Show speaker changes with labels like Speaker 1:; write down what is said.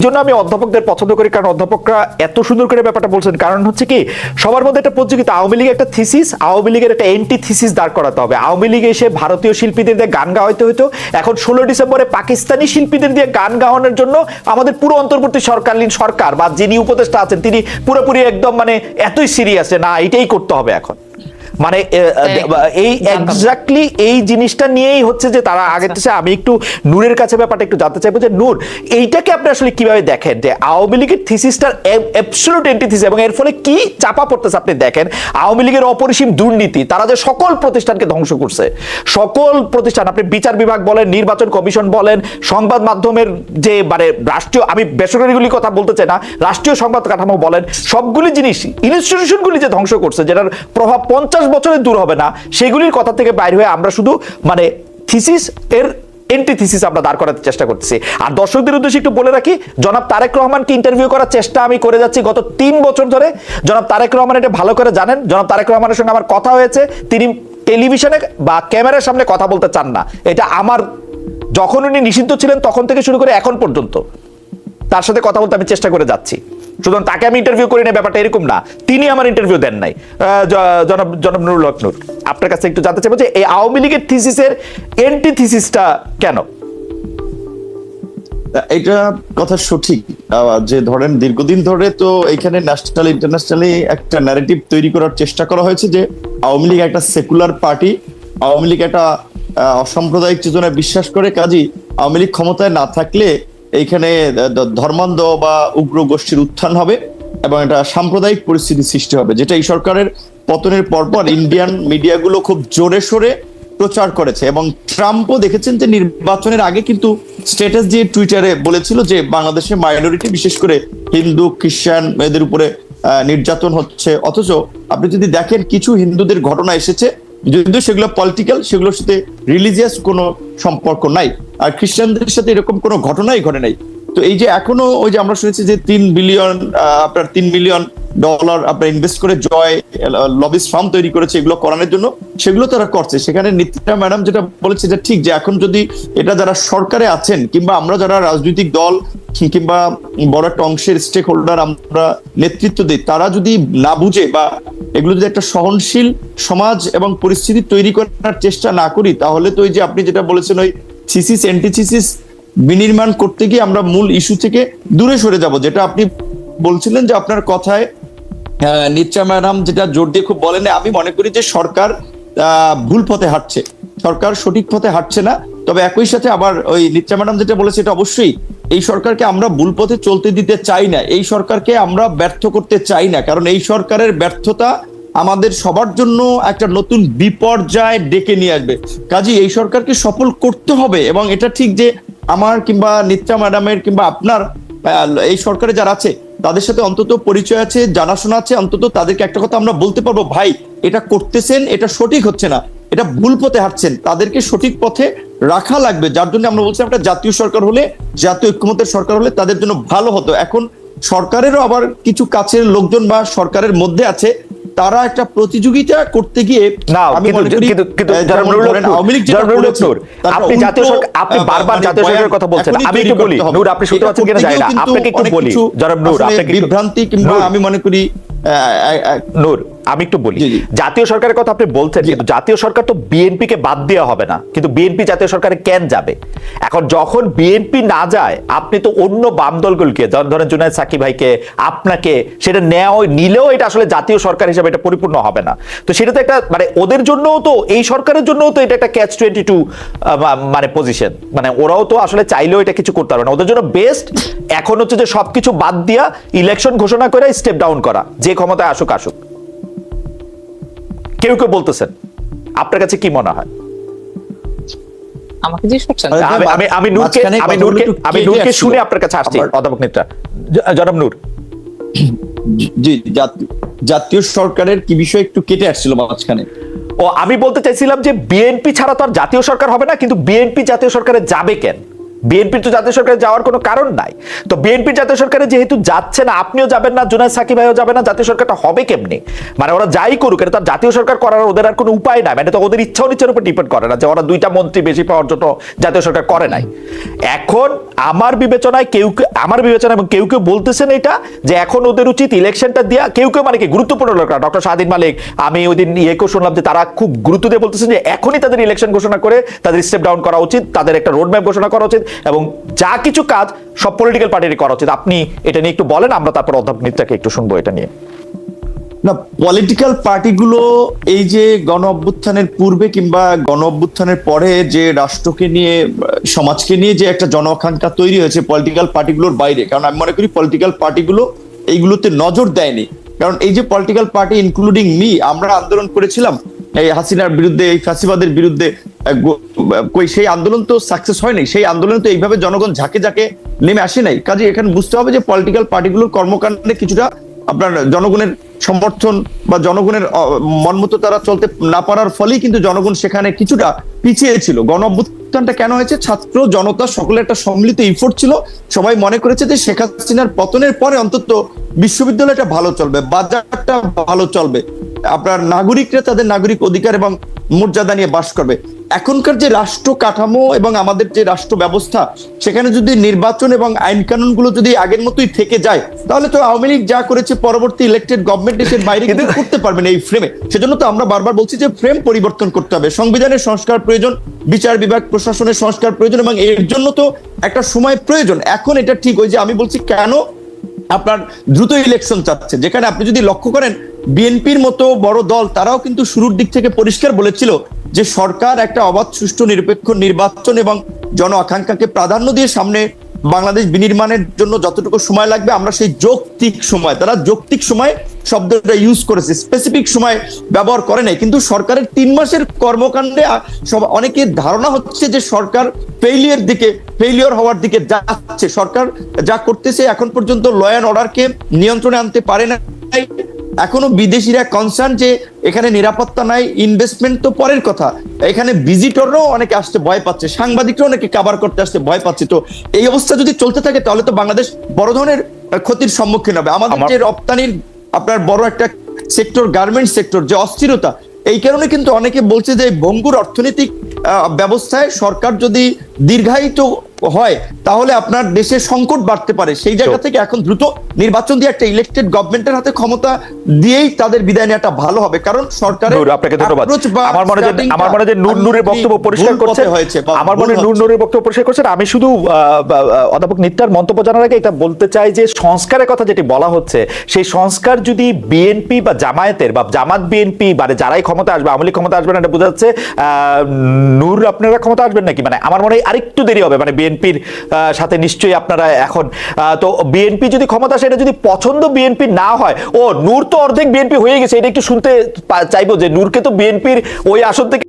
Speaker 1: জন্য আমি অধ্যাপকদের পছন্দ করি, কারণ অধ্যাপকরা এত সুন্দর করে ব্যাপারটা বলছেন। কারণ হচ্ছে কি, সবার মধ্যে একটা প্রতিযোগিতা। আওয়ামী লীগের একটা থিসিস, আওয়ামী লীগের একটা এন্টি থিসিস দাঁড় করাতে হবে। আওয়ামী লীগ এসে ভারতীয় শিল্পীদের দিয়ে গান গাওয়াইতে হইতো, এখন 16 ডিসেম্বরে পাকিস্তানি শিল্পীদের দিয়ে গান গাওয়ানোর জন্য আমাদের পুরো অন্তর্বর্তী সরকারলীন সরকার বা যিনি উপদেষ্টা আছেন তিনি পুরোপুরি একদম মানে এতই সিরিয়াস না এটাই করতে হবে এখন। মানে এই এক্স্যাক্টলি এই জিনিসটা নিয়েই হচ্ছে যে তারা আগে থেকে। আমি একটু নূরের কাছে ব্যাপারটা একটু জানতে চাইবো যে নূর, এইটাকে আপনি আসলে কিভাবে দেখেন যে আওয়ামী লীগের থিসিসটার অ্যাবসলিউট অ্যান্টিথিসিস, এবং এর ফলে কি চাপা পড়তেছে আপনি দেখেন। আওয়ামী লীগের অপরিসীম দুর্নীতি, তারা যে সকল প্রতিষ্ঠানকে ধ্বংস করছে, সকল প্রতিষ্ঠান, আপনি বিচার বিভাগ বলেন, নির্বাচন কমিশন বলেন, সংবাদ মাধ্যমের যে মানে রাষ্ট্রীয়, আমি বেসরকারিগুলির কথা বলতে চাই না, রাষ্ট্রীয় সংবাদ কাঠামো বলেন, সবগুলি জিনিস ইনস্টিটিউশনগুলি যে ধ্বংস করছে, যেটার প্রভাব 50 বছরে দূর হবে না, সেগুলির কথা থেকে বাইরে হয়ে আমরা শুধু মানে থিসিস এর এন্টিথিসিস আমরা দাঁড় করাতে চেষ্টা করতেছি। আর দর্শকদের উদ্দেশ্যে একটু বলে রাখি, জনাব তারেক রহমানকে ইন্টারভিউ করার চেষ্টা আমি করে যাচ্ছি গত 3 বছর ধরে। জনাব তারেক রহমান এটা ভালো করে জানেন। জনাব তারেক রহমানের সঙ্গে আমার কথা হয়েছে, তিনি টেলিভিশনে বা ক্যামেরার সামনে কথা বলতে চান না। এটা আমার, যখন উনি নিষিদ্ধ ছিলেন তখন থেকে শুরু করে এখন পর্যন্ত তার সাথে কথা বলতে আমি চেষ্টা করে যাচ্ছি। সুতরাং তাকে আমি ইন্টারভিউ করি না, ব্যাপারটা এরকম না। তিনি আমার ইন্টারভিউ দেন নাই। জনাব নুরুল হক নূর, আপনার কাছে একটু জানতে চাইবো যে এই আওয়ামী লীগের থিসিসের এন্টি থিসিসটা কেন?
Speaker 2: এটা কথা সঠিক যে ধরেন দীর্ঘদিন ধরে তো এখানে ন্যাশনাল ইন্টারন্যাশনালি একটা ন্যারেটিভ তৈরি করার চেষ্টা করা হয়েছে যে আওয়ামী লীগ একটা সেকুলার পার্টি, আওয়ামী লীগ একটা অসাম্প্রদায়িক চেতনায় বিশ্বাস করে, কাজী আওয়ামী লীগ ক্ষমতায় না থাকলে এইখানে ধর্মান্ধ বা উগ্র গোষ্ঠীর উত্থান হবে এবং একটা সাম্প্রদায়িক পরিস্থিতি সৃষ্টি হবে, যেটা এই সরকারের পতনের পরপর ইন্ডিয়ান মিডিয়াগুলো খুব জোরে সোরে প্রচার করেছে। এবং ট্রাম্পও দেখেছেন যে নির্বাচনের আগে কিন্তু স্ট্যাটাস দিয়ে টুইটারে বলেছিল যে বাংলাদেশে মাইনরিটি, বিশেষ করে হিন্দু খ্রিস্টান এদের উপরে নির্যাতন হচ্ছে। অথচ আপনি যদি দেখেন কিছু হিন্দুদের ঘটনা এসেছে, যদিও সেগুলো পলিটিক্যাল, সেগুলোর সাথে রিলিজিয়াস কোনো সম্পর্ক নাই, আর খ্রিস্টানদের সাথে এরকম কোনো ঘটনাই ঘটে নাই। তো এই যে এখনো ওই যে আমরা শুনেছি যে 3 বিলিয়ন আপনার $3 মিলিয়ন আপনার ইনভেস্ট করে জয় লবিস ফার্ম তৈরি করেছে এগুলো করানোর জন্য, সেগুলো তারা করছে। সেখানে নিত্যা ম্যাডাম যেটা বলেছে যে ঠিক, যে এখন যদি এটা যারা সরকারে আছেন কিংবা আমরা যারা রাজনৈতিক দল কিংবা বড় একটা অংশের স্টেক হোল্ডার আমরা নেতৃত্ব দিই, তারা যদি না বুঝে বা এগুলো যদি একটা সহনশীল সমাজ এবং পরিস্থিতি তৈরি করার চেষ্টা না করি, তাহলে তো ওই যে আপনি যেটা বলেছেন ওই থিসিস এন্টিথিসিস বিনির্মাণ করতে গিয়ে আমরা মূল ইস্যু থেকে দূরে সরে যাব। যেটা আপনি বলছিলেন যে আপনার কথায় নিত্যা ম্যাডাম যেটা জোর দিয়ে খুব বলেন, আমি মনে করি যে সরকার ভুল পথে হাঁটছে, সরকার সঠিক পথে হাঁটছে না। তবে একই সাথে আবার ওই নিত্যা ম্যাডাম যেটা বলেছে এটা অবশ্যই, এই সরকারকে আমরা ভুল পথে চলতে দিতে চাই না, এই সরকারকে আমরা ব্যর্থ করতে চাই না, কারণ এই সরকারের ব্যর্থতা আমাদের সবার জন্য একটা নতুন বিপর্যয় ডেকে নিয়ে আসবে। কাজেই এই সরকারকে সফল করতে হবে। এবং এটা ঠিক যে আমার কিংবা নিত্যা ম্যাডামের কিংবা আপনার এই সরকারে যারা আছে তাদের সাথে অন্তত পরিচয় আছে, জানাশোনা আছে, অন্তত তাদেরকে একটা কথা আমরা বলতে পারবো, ভাই এটা করতেছেন, এটা সঠিক হচ্ছে না, এটা ভুল পথে হাঁটছেন, তাদেরকে সঠিক পথে রাখা লাগবে। যার জন্য আমরা বলছি একটা জাতীয় সরকার হলে, জাতীয় ঐক্যমত্যের সরকার হলে তাদের জন্য ভালো হতো। এখন সরকারেরও আবার কিছু কাছের লোকজন বা সরকারের মধ্যে আছে, তারা একটা প্রতিযোগিতা করতে গিয়ে
Speaker 1: আপনি জাতীয় সরকার, আপনি বারবার জাতীয় সরকারের কথা বলছেন, আমি একটু বলি নূর, আপনি শুনতে পাচ্ছেন কিনা জানি না, আপনাকে একটু বলি জনাব নূর, আপনাকে
Speaker 2: বিভ্রান্তি কিংবা আমি মনে করি
Speaker 1: নূর আমি একটু বলি, জাতীয় সরকারের কথা আপনি বলছেন, কিন্তু জাতীয় সরকার তো বিএনপি কে বাদ দেওয়া হবে না, কিন্তু বিএনপি জাতীয় সরকারে কেন যাবে? এখন যখন বিএনপি না যায়, আপনি তো অন্য বাম দলগুলোকে, ধরেন জুনায়েদ সাকিব ভাইকে, আপনাকে, সেটা নিলেও এটা আসলে জাতীয় সরকার হিসেবে এটা পরিপূর্ণ হবে না। তো সেটা তো একটা মানে ওদের জন্যও তো, এই সরকারের জন্যও তো এটা একটা ক্যাচ 22 মানে পজিশন, মানে ওরাও তো আসলে চাইলেও এটা কিছু করতে পারবে না। ওদের জন্য বেস্ট এখন হচ্ছে যে সবকিছু বাদ দিয়া ইলেকশন ঘোষণা করে স্টেপ ডাউন করা, যে ক্ষমতায় আসুক আসুক। কেউ কেউ বলতেছেন, আপনার কাছে কি মনে হয়?
Speaker 3: আমাকে জিজ্ঞেস করছেন?
Speaker 1: আমি নূরকে শুনে আপনার কাছে আসছি। অধ্যাপক নেত্রা, জনাব নূর।
Speaker 2: জি, জাতীয় সরকারের কি বিষয় একটু কেটে আসছিল মাঝখানে।
Speaker 1: আমি বলতে চাইছিলাম যে বিএনপি ছাড়া তো আর জাতীয় সরকার হবে না, কিন্তু বিএনপি জাতীয় সরকারে যাবে কেন? বিএনপির তো জাতীয় সরকারে যাওয়ার কোনো কারণ নাই। তো বিএনপির জাতীয় সরকারে যেহেতু যাচ্ছে না, আপনিও যাবেন না, জুনায়েদ সাকিব ভাইও যাবে না, জাতীয় সরকারটা হবে কেমনে? মানে ওরা যাই করুক, এটা তার জাতীয় সরকার করার ওদের আর কোনো উপায় নাই। মানে তো ওদের ইচ্ছা অনিচ্ছার উপর ডিপেন্ড করে না যে ওরা 2টা মন্ত্রী বেশি পাওয়ার জন্য জাতীয় সরকার করে নাই। এখন আমার বিবেচনায় এবং কেউ কেউ বলতেছেন এটা যে এখন ওদের উচিত ইলেকশনটা দিয়া, কেউ মানে কি গুরুত্বপূর্ণ লোকরা, ডক্টর শাহদিন মালিক, আমি ওই দিন শুনলাম যে তারা খুব গুরুত্ব দিয়ে বলতেছেন যে এখনই তাদের ইলেকশন ঘোষণা করে তাদের স্টেপ ডাউন করা উচিত, তাদের একটা রোড ম্যাপ ঘোষণা করা উচিত, এবং যা কিছু কাজ সব পলিটিক্যাল পার্টিরই করা উচিত। আপনি এটা নিয়ে একটু বলেন, আমরা তারপর অধ্যাপক নিত্যাকে একটু শুনবো এটা নিয়ে।
Speaker 2: না, পলিটিক্যাল পার্টিগুলো এই যে গণ অভ্যুত্থানের পূর্বে কিংবা গণ অভ্যুত্থানের পরে যে রাষ্ট্রকে নিয়ে, সমাজকে নিয়ে যে একটা জন আকাঙ্ক্ষা তৈরি হয়েছে পলিটিক্যাল পার্টিগুলোর বাইরে, কারণ আমি মনে করি পলিটিক্যাল পার্টিগুলো এইগুলোতে নজর দেয়নি। কারণ এই যে পলিটিক্যাল পার্টি ইনক্লুডিং মি, আমরা আন্দোলন করেছিলাম এই হাসিনার বিরুদ্ধে, এই ফাঁসিবাদের বিরুদ্ধে, সেই আন্দোলন তো সাকসেস হয়নি। সেই আন্দোলন তো এইভাবে জনগণ ঝাঁকে ঝাঁকে নেমে আসে নাই। কাজে এখানে বুঝতে হবে যে পলিটিক্যাল পার্টিগুলোর কর্মকাণ্ডে কিছুটা আপনার জনগণের সমর্থন বা জনগণের মনমতো তারা চলতে না পারার ফলেই কিন্তু জনগণ সেখানে কিছুটা পিছিয়ে ছিল। গণ অভ্যুত্থানটা কেন হয়েছে? ছাত্র জনতা সকলের একটা সম্মিলিত ইফোর্ট ছিল। সবাই মনে করেছে যে শেখ হাসিনার পতনের পরে অন্তত বিশ্ববিদ্যালয়টা ভালো চলবে, বাজারটা ভালো চলবে, আপনার নাগরিকরা তাদের নাগরিক অধিকার এবং মর্যাদা নিয়ে বাস করবে। এখনকার যে রাষ্ট্র কাঠামো এবং আমাদের যে রাষ্ট্র ব্যবস্থা, সেখানে যদি নির্বাচন এবং আইন কানুন গুলো যদি আগের মতোই থেকে যায়, তাহলে তো আওয়ামী লীগ যা করেছে পরবর্তী ইলেক্টেড গভর্নমেন্ট এর বাইরে কিন্তু করতে পারবে না এই ফ্রেমে। সেজন্য তো আমরা বারবার বলছি যে ফ্রেম পরিবর্তন করতে হবে, সংবিধানের সংস্কার প্রয়োজন, বিচার বিভাগ প্রশাসনের সংস্কার প্রয়োজন, এবং এর জন্য তো একটা সময় প্রয়োজন। এখন এটা ঠিক ওই যে আমি বলছি কেন আপনার দ্রুত ইলেকশন চাচ্ছে, যেখানে আপনি যদি লক্ষ্য করেন বিএনপির মতো বড় দল তারাও কিন্তু শুরুর দিক থেকে পরিষ্কার বলেছিল যে সরকার একটা অবাধ, সুষ্ঠু, নিরপেক্ষ নির্বাচন এবং জন আকাঙ্ক্ষাকে প্রাধান্য দিয়ে সামনে বাংলাদেশ বিনির্মাণের জন্য যতটুকু সময় লাগবে আমরা সেই যৌক্তিক সময়, তারা যৌক্তিক সময় শব্দটা ইউজ করেছে, স্পেসিফিক সময় ব্যবহার করে নাই। কিন্তু সরকারের 3 মাসের কর্মকাণ্ডে অনেকের ধারণা হচ্ছে যে সরকার ফেইলিয়র হওয়ার দিকে যাচ্ছে। সরকার যা করতেছে এখন পর্যন্ত ল অ্যান্ড অর্ডারকে নিয়ন্ত্রণে আনতে পারে না। এখনো বিদেশিরা কনসার্ন যে এখানে নিরাপত্তা নাই, ইনভেস্টমেন্ট তো পরের কথা, এখানে ভিজিটররাও অনেকে আসতে ভয় পাচ্ছে, সাংবাদিকরাও অনেকে কভার করতে আসতে ভয় পাচ্ছে। তো এই অবস্থা যদি চলতে থাকে তাহলে তো বাংলাদেশ বড় ধরনের ক্ষতির সম্মুখীন হবে। আমাদের যে রপ্তানির আপনার বড় একটা সেক্টর, গার্মেন্টস সেক্টর, যে অস্থিরতা, এই কারণে কিন্তু অনেকে বলছে যে ভঙ্গুর অর্থনৈতিক ব্যবস্থায় সরকার যদি দীর্ঘায়িত হয় তাহলে আপনার দেশে সংকট বাড়তে পারে। সেই জায়গা থেকে এখন দ্রুত নির্বাচন দিয়ে একটা ইলেক্টেড গভর্নমেন্টের হাতে ক্ষমতা দিয়েই তাদের বিদায় নেওয়াটা ভালো হবে। কারণ সরকারের
Speaker 1: আপনাকে ধন্যবাদ। আমার মনে হয় যে নূরের বক্তব্য পরিষ্কার করছে, নূরের বক্তব্য পরিষ্কার করছেন। আমি শুধু অধ্যাপক নিত্যার মন্তব্য জানার আগে এটা বলতে চাই যে সংস্কারের কথা যেটি বলা হচ্ছে, সেই সংস্কার যদি বিএনপি বা জামায়াতের বা জামাত বিএনপি মানে যারাই ক্ষমতা আসবে, আওয়ামী লীগ ক্ষমতা আসবে না এটা বোঝা যাচ্ছে, নূর আপনারা ক্ষমতা আসবেন নাকি? মানে আমার মনে হয় আরেকটু দেরি হবে। মানে বিএনপির সাথে নিশ্চয়ই আপনারা এখন তো বিএনপি যদি ক্ষমতা আসে, এটা যদি পছন্দ বিএনপি না হয়, ও নূর তো অর্ধেক বিএনপি হয়ে গেছে, এটা একটু শুনতে চাইবো যে নূরকে তো বিএনপির ওই আসন থেকে